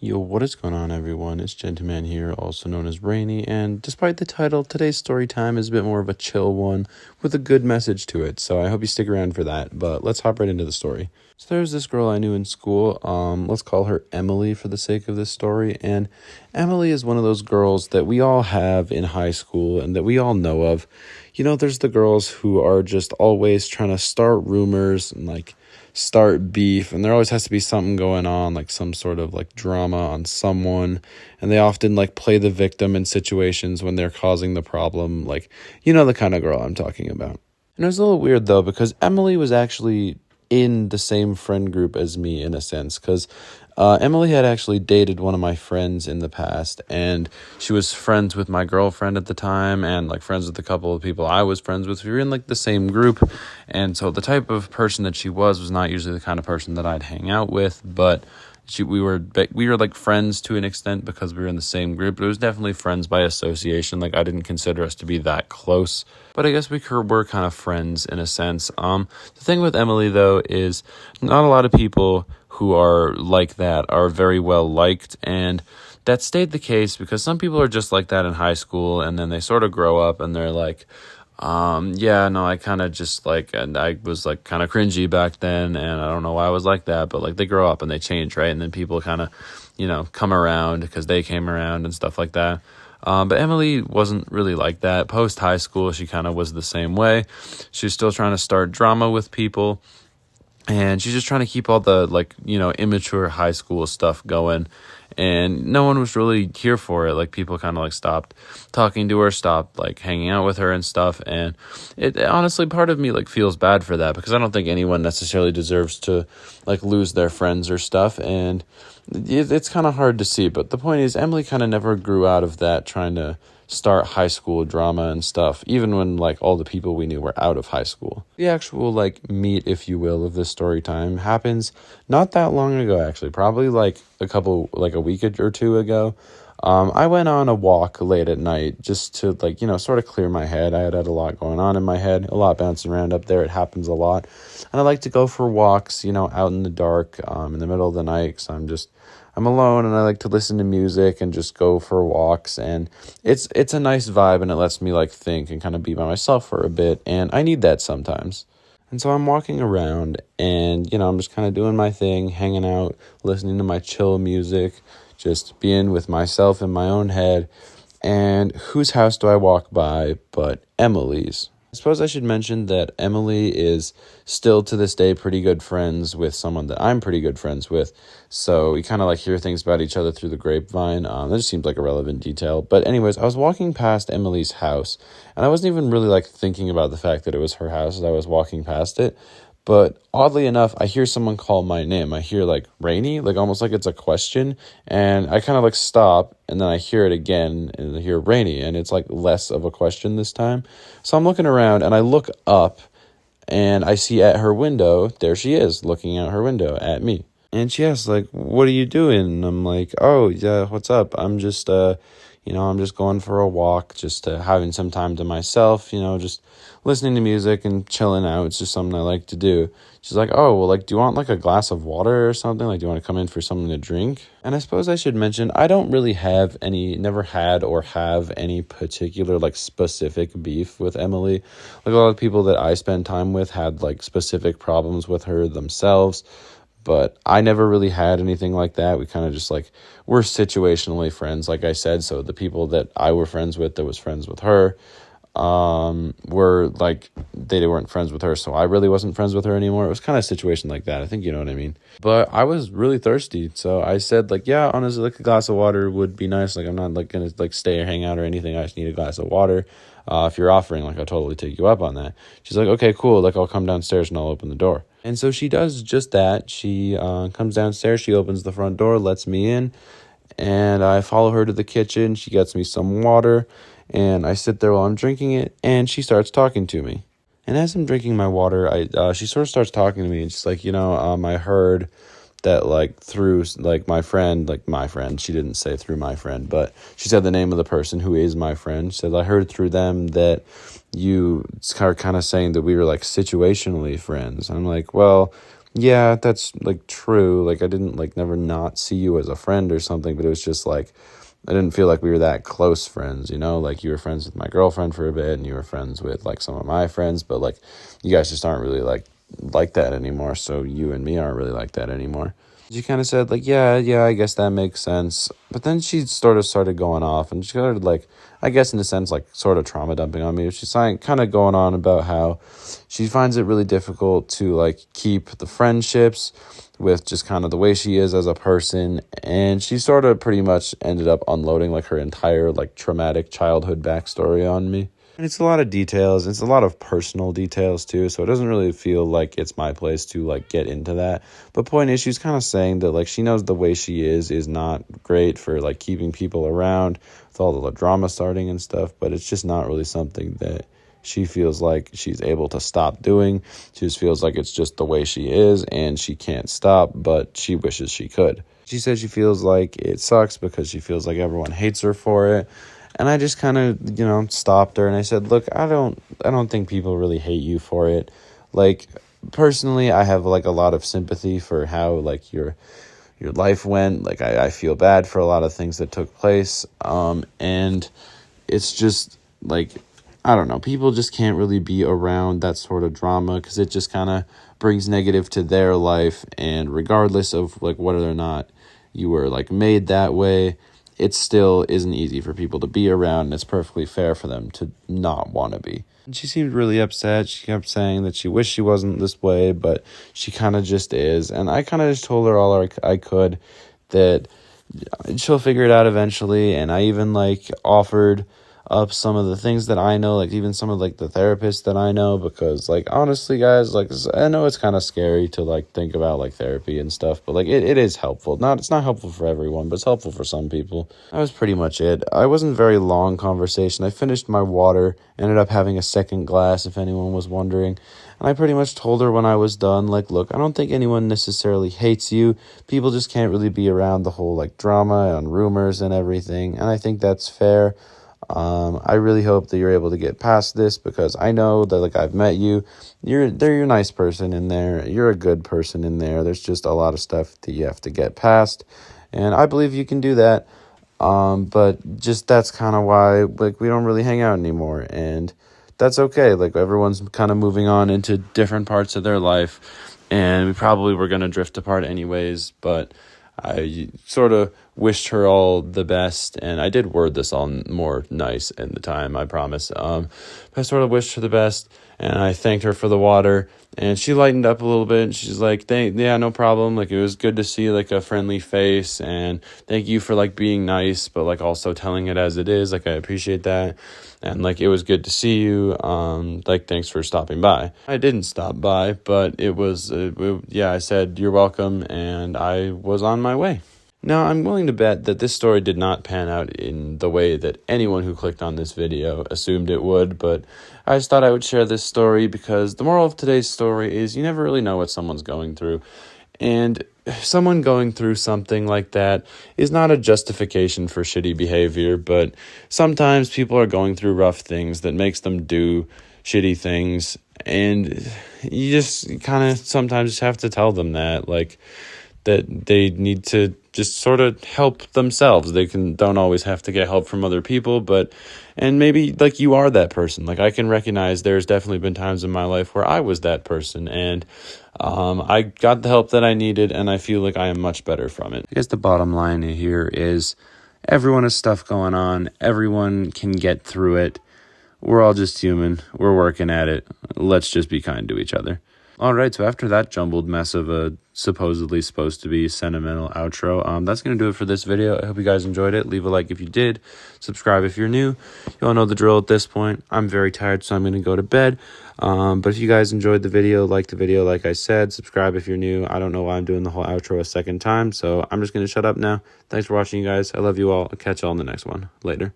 Yo, what is going on, everyone? It's GentooMan here, also known as Rainy, and despite the title, today's story time is a bit more of a chill one with a good message to it, so I hope you stick around for that, but let's hop right into the story. So there's this girl I knew in school, let's call her Emily for the sake of this story, and Emily is one of those girls that we all have in high school and that we all know of. You know, there's the girls who are just always trying to start rumors and, start beef, and there always has to be something going on, like some sort of drama on someone, and they often play the victim in situations when they're causing the problem, the kind of girl I'm talking about. And it was a little weird though, because Emily was actually in the same friend group as me in a sense, because Emily had actually dated one of my friends in the past, and she was friends with my girlfriend at the time, and friends with a couple of people I was friends with. We were in the same group, and so the type of person that she was not usually the kind of person that I'd hang out with, but we were friends to an extent because we were in the same group, but it was definitely friends by association. I didn't consider us to be that close, but I guess we were kind of friends in a sense. The thing with Emily though is not a lot of people who are like that are very well liked, and that stayed the case because some people are just like that in high school, and then they sort of grow up and they're I kind of just and I was kind of cringy back then, and I don't know why I was like that, but they grow up and they change, right? And then people kind of, come around because they came around and stuff like that. But Emily wasn't really like that. Post high school, she kind of was the same way. She was still trying to start drama with people, and she's just trying to keep all the immature high school stuff going. And no one was really here for it. People kind of stopped talking to her, stopped hanging out with her and stuff. And it honestly, part of me feels bad for that, because I don't think anyone necessarily deserves to lose their friends or stuff. And it's kind of hard to see. But the point is, Emily kind of never grew out of that, trying to start high school drama and stuff, even when all the people we knew were out of high school. The actual meat, if you will, of this story time happens not that long ago, actually, probably a week or two ago. I went on a walk late at night just to sort of clear my head. I had a lot going on in my head, a lot bouncing around up there. It happens a lot, and I like to go for walks out in the dark, in the middle of the night, because I'm alone, and I like to listen to music and just go for walks, and it's a nice vibe, and it lets me think and kind of be by myself for a bit, and I need that sometimes. And so I'm walking around, and I'm just kind of doing my thing, hanging out, listening to my chill music, just being with myself in my own head. And whose house do I walk by but Emily's? I suppose I should mention that Emily is still to this day pretty good friends with someone that I'm pretty good friends with. So we kind of hear things about each other through the grapevine. That just seems like a relevant detail. But anyways, I was walking past Emily's house, and I wasn't even really thinking about the fact that it was her house as I was walking past it. But oddly enough, I hear someone call my name. I hear Rainy, almost it's a question. And I kind of stop, and then I hear it again, and I hear Rainy, and it's less of a question this time. So I'm looking around, and I look up, and I see at her window, there she is, looking out her window at me. And she asks, what are you doing? And I'm oh, yeah, what's up? I'm just, I'm just going for a walk, just having some time to myself, just listening to music and chilling out. It's just something I like to do. She's oh, well, do you want a glass of water or something? Do you want to come in for something to drink? And I suppose I should mention, I don't really never had or have any particular specific beef with Emily. A lot of people that I spend time with had specific problems with her themselves. But I never really had anything like that. We kind of just we're situationally friends, like I said. So the people that I were friends with, that was friends with her, were they weren't friends with her. So I really wasn't friends with her anymore. It was kind of a situation like that. I think you know what I mean. But I was really thirsty. So I said yeah, honestly, a glass of water would be nice. I'm not going to stay or hang out or anything. I just need a glass of water. If you're offering, I'll totally take you up on that. She's okay, cool. I'll come downstairs and I'll open the door. And so she does just that. She comes downstairs, she opens the front door, lets me in, and I follow her to the kitchen. She gets me some water, and I sit there while I'm drinking it, and she starts talking to me. And as I'm drinking my water, she sort of starts talking to me, and she's I heard that through my friend, she didn't say through my friend, but she said the name of the person who is my friend. She said, I heard through them that you are kind of saying that we were situationally friends. I'm well, yeah, that's like true. Like I didn't like never not see you as a friend or something, but it was just like I didn't feel like we were that close friends, you know? Like you were friends with my girlfriend for a bit and you were friends with like some of my friends, but like you guys just aren't really like that anymore. So you and me aren't really like that anymore. She kind of said like, yeah, I guess that makes sense. But then she sort of started going off and she started like, I guess in a sense, like sort of trauma dumping on me. She's kind of going on about how she finds it really difficult to like keep the friendships with just kind of the way she is as a person. And she sort of pretty much ended up unloading like her entire like traumatic childhood backstory on me. And it's a lot of details. It's a lot of personal details too. So it doesn't really feel like it's my place to like get into that. But point is, she's kind of saying that like she knows the way she is not great for like keeping people around with all the drama starting and stuff. But it's just not really something that she feels like she's able to stop doing. She just feels like it's just the way she is and she can't stop, but she wishes she could. She said she feels like it sucks because she feels like everyone hates her for it. And I just kind of, stopped her and I said, look, I don't think people really hate you for it. Like, personally, I have like a lot of sympathy for how like your life went. Like, I feel bad for a lot of things that took place. And it's just like, I don't know, people just can't really be around that sort of drama because it just kind of brings negative to their life. And regardless of like whether or not you were like made that way, it still isn't easy for people to be around, and it's perfectly fair for them to not want to be. And she seemed really upset. She kept saying that she wished she wasn't this way, but she kind of just is. And I kind of just told her all I could that she'll figure it out eventually. And I even like offered up some of the things that I know, like even some of like the therapists that I know, because like honestly guys, like I know it's kind of scary to like think about like therapy and stuff, but like it is helpful. It's not helpful for everyone, but it's helpful for some people. That was pretty much it. I wasn't very long conversation. I finished my water, ended up having a second glass if anyone was wondering. And I pretty much told her when I was done, like, look, I don't think anyone necessarily hates you. People just can't really be around the whole like drama and rumors and everything. And I think that's fair. I really hope that you're able to get past this because I know that like I've met you. You're a nice person in there. You're a good person in there. There's just a lot of stuff that you have to get past. And I believe you can do that. But just that's kind of why like we don't really hang out anymore. And that's okay. Like everyone's kind of moving on into different parts of their life. And we probably were going to drift apart anyways, but I sort of wished her all the best, and I did word this all more nice in the time, I promise. I sort of wished her the best, and I thanked her for the water, and she lightened up a little bit, and she's like, yeah, no problem. Like, it was good to see, like, a friendly face, and thank you for, like, being nice, but, like, also telling it as it is. Like, I appreciate that. And, like, it was good to see you. Like, thanks for stopping by. I didn't stop by, but it was, I said, you're welcome, and I was on my way. Now, I'm willing to bet that this story did not pan out in the way that anyone who clicked on this video assumed it would, but I just thought I would share this story because the moral of today's story is you never really know what someone's going through. And someone going through something like that is not a justification for shitty behavior, but sometimes people are going through rough things that makes them do shitty things, and you just kind of sometimes just have to tell them that, like, that they need to just sort of help themselves. They don't always have to get help from other people, and maybe like you are that person. Like I can recognize there's definitely been times in my life where I was that person, and I got the help that I needed, and I feel like I am much better from it. I guess the bottom line here is everyone has stuff going on. Everyone can get through it. We're all just human. We're working at it. Let's just be kind to each other. All right, so after that jumbled mess of a supposedly supposed to be sentimental outro, that's going to do it for this video. I hope you guys enjoyed it. Leave a like if you did. Subscribe if you're new. You all know the drill at this point. I'm very tired, so I'm going to go to bed. But if you guys enjoyed the video, like I said, subscribe if you're new. I don't know why I'm doing the whole outro a second time, so I'm just going to shut up now. Thanks for watching, you guys. I love you all. I'll catch y'all in the next one. Later.